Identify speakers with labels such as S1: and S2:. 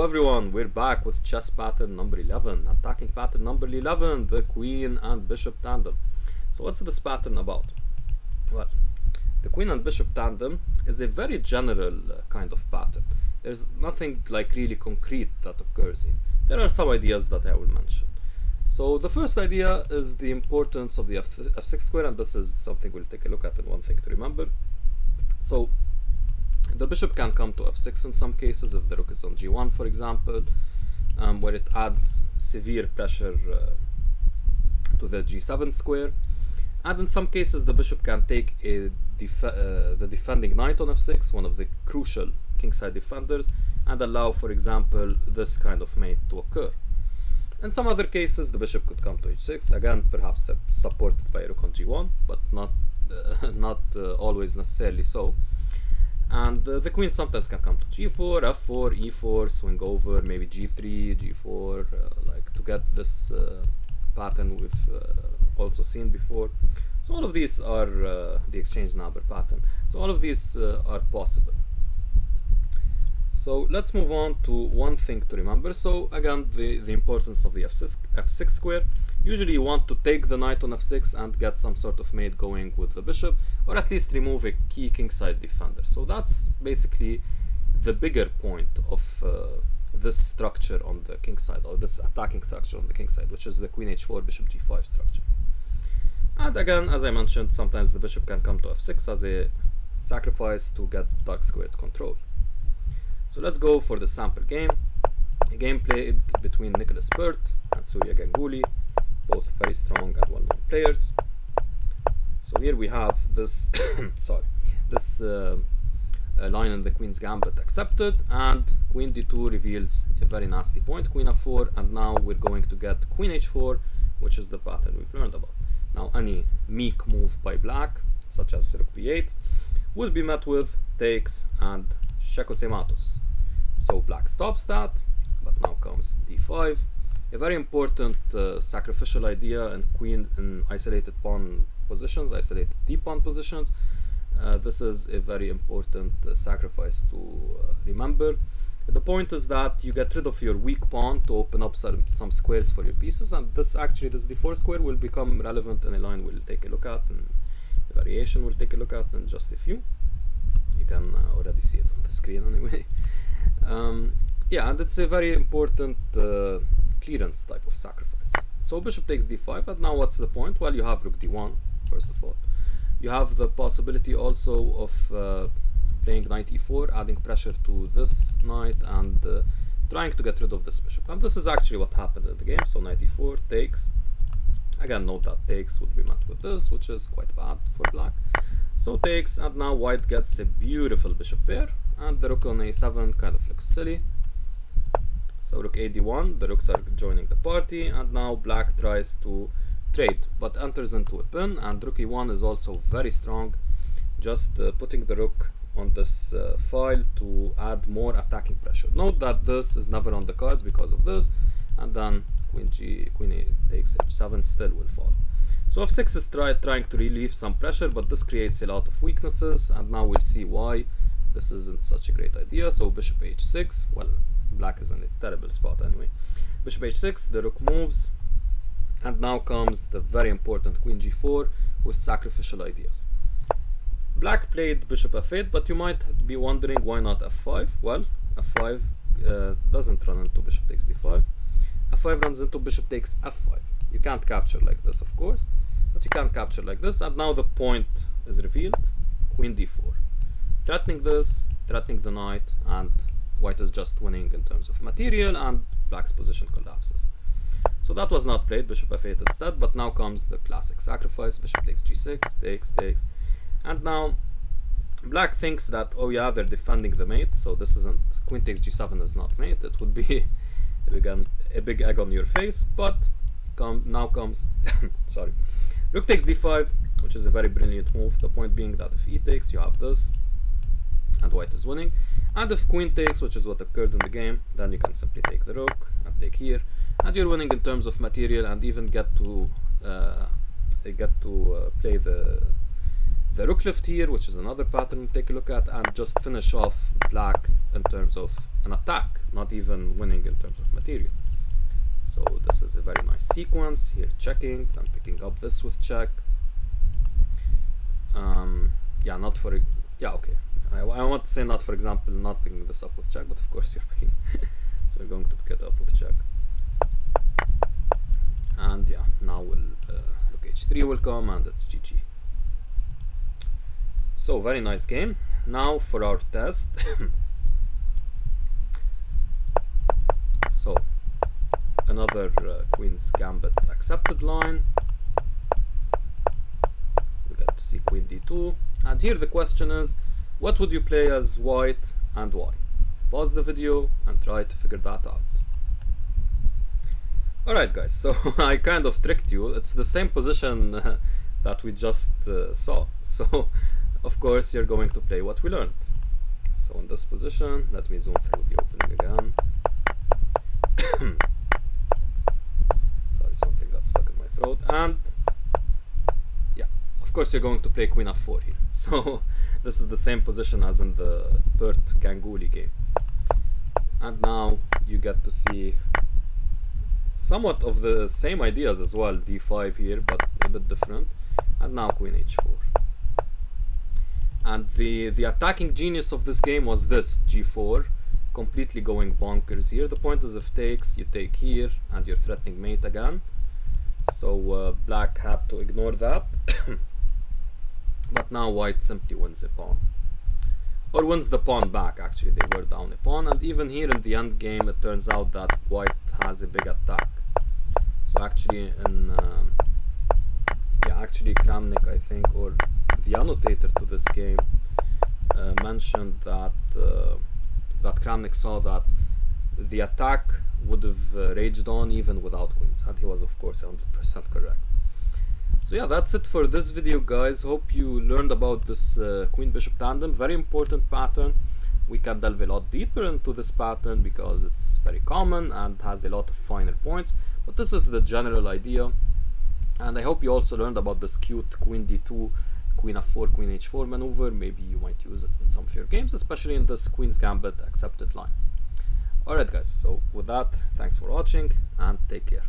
S1: Hello everyone, we're back with chess pattern number 11, attacking pattern number 11, the queen and bishop tandem. So what's this pattern about? Well, the queen and bishop tandem is a very general kind of pattern. There's nothing like really concrete that occurs here. There are some ideas that I will mention. So the first idea is the importance of the f6 square, and this is something we'll take a look at, and one thing to remember. So the bishop can come to f6 in some cases if the rook is on g1, for example, where it adds severe pressure to the g7 square. And in some cases the bishop can take the defending knight on f6, one of the crucial kingside defenders, and allow, for example, this kind of mate to occur. In some other cases the bishop could come to h6, again perhaps supported by a rook on g1, but not always necessarily so. And the queen sometimes can come to g4, f4, e4, swing over, maybe g3, g4, like to get this pattern we've also seen before. So all of these are the exchange number pattern. So all of these are possible. So let's move on to one thing to remember. So again, the importance of the f6 square. Usually you want to take the knight on f6 and get some sort of mate going with the bishop, or at least remove a key kingside defender. So that's basically the bigger point of this structure on the kingside, or this attacking structure on the kingside, which is the queen h4, bishop g5 structure. And again, as I mentioned, sometimes the bishop can come to f6 as a sacrifice to get dark squared control. So let's go for the sample game. A game played between Nicholas Burt and Surya Ganguly, both very strong and well-known players. So here we have this line in the queen's gambit accepted, and queen d2 reveals a very nasty point, queen f4, and now we're going to get queen h4, which is the pattern we've learned about. Now any meek move by black, such as rook b8, will be met with takes and shekose matos. So black stops that, but now comes d5. A very important sacrificial idea in isolated pawn positions, isolated d-pawn positions. This is a very important sacrifice to remember. The point is that you get rid of your weak pawn to open up some squares for your pieces, and this d4 square will become relevant in a line we'll take a look at, and a variation we'll take a look at in just a few. You can already see it on the screen anyway. Yeah, and it's a very important clearance type of sacrifice. So bishop takes d5, and now what's the point? Well, you have rook d1, first of all. You have the possibility also of playing knight e4, adding pressure to this knight and trying to get rid of this bishop. And this is actually what happened in the game. So knight e4 takes. Again, note that takes would be met with this, which is quite bad for black. So takes, and now white gets a beautiful bishop pair, and the rook on a7 kind of looks silly. So rook ad1, the rooks are joining the party, and now black tries to trade, but enters into a pin, and rook e1 is also very strong, just putting the rook on this file to add more attacking pressure. Note that this is never on the cards because of this, and then queen a takes h7 still will fall. So f6 is trying to relieve some pressure, but this creates a lot of weaknesses, and now we'll see why this isn't such a great idea. So bishop h6, well, black is in a terrible spot anyway. Bishop h6, the rook moves, and now comes the very important queen g4 with sacrificial ideas. Black played bishop f8, but you might be wondering why not f5. Well, f5 doesn't run into bishop takes d5. f5 runs into bishop takes f5. You can't capture like this, of course, but you can capture like this, and now the point is revealed, queen d4. Threatening this, threatening the knight, and white is just winning in terms of material, and black's position collapses. So that was not played, bishop f8 instead, but now comes the classic sacrifice, bishop takes g6, takes, and now black thinks that, oh yeah, they're defending the mate, so this isn't, queen takes g7 is not mate, it would be a big egg on your face, but now comes sorry, rook takes d5, which is a very brilliant move. The point being that if e takes, you have this, and white is winning. And if queen takes, which is what occurred in the game, then you can simply take the rook and take here, and you're winning in terms of material, and even get to play the rook lift here, which is another pattern we'll take a look at, and just finish off black in terms of an attack, not even winning in terms of material. So this is a very nice sequence here, checking, then picking up this with check. Yeah, not for yeah, okay. I want to say not, for example, not picking this up with check, but of course you're picking. So we're going to pick it up with check. And yeah, now we'll look, h3 will come, and it's GG. So very nice game. Now for our test. So another Queen's Gambit accepted line. We get to see Queen d2, and here the question is, what would you play as white and why? Pause the video and try to figure that out. Alright guys, so I kind of tricked you. It's the same position that we just saw. So of course you're going to play what we learned. So in this position, let me zoom through the opening again. Sorry, something got stuck in my throat. And yeah, of course you're going to play Queen f4 here. So this is the same position as in the Bert Ganguly game. And now you get to see somewhat of the same ideas as well, d5 here, but a bit different. And now Queen h4. And the attacking genius of this game was this, g4, completely going bonkers here. The point is, if takes, you take here, and you're threatening mate again. So black had to ignore that. But now white simply wins a pawn. Or wins the pawn back, actually. They were down a pawn, and even here in the end game, it turns out that white has a big attack. So actually, in actually Kramnik, I think, or the annotator to this game, mentioned that that Kramnik saw that the attack would have raged on even without queens, and he was of course 100% correct. So yeah, that's it for this video, guys. Hope you learned about this Queen Bishop Tandem, very important pattern. We can delve a lot deeper into this pattern because it's very common and has a lot of finer points, but this is the general idea. And I hope you also learned about this cute Queen d2, Queen f4, Queen h4 maneuver. Maybe you might use it in some of your games, especially in this Queen's Gambit accepted line. Alright guys, so with that, thanks for watching and take care.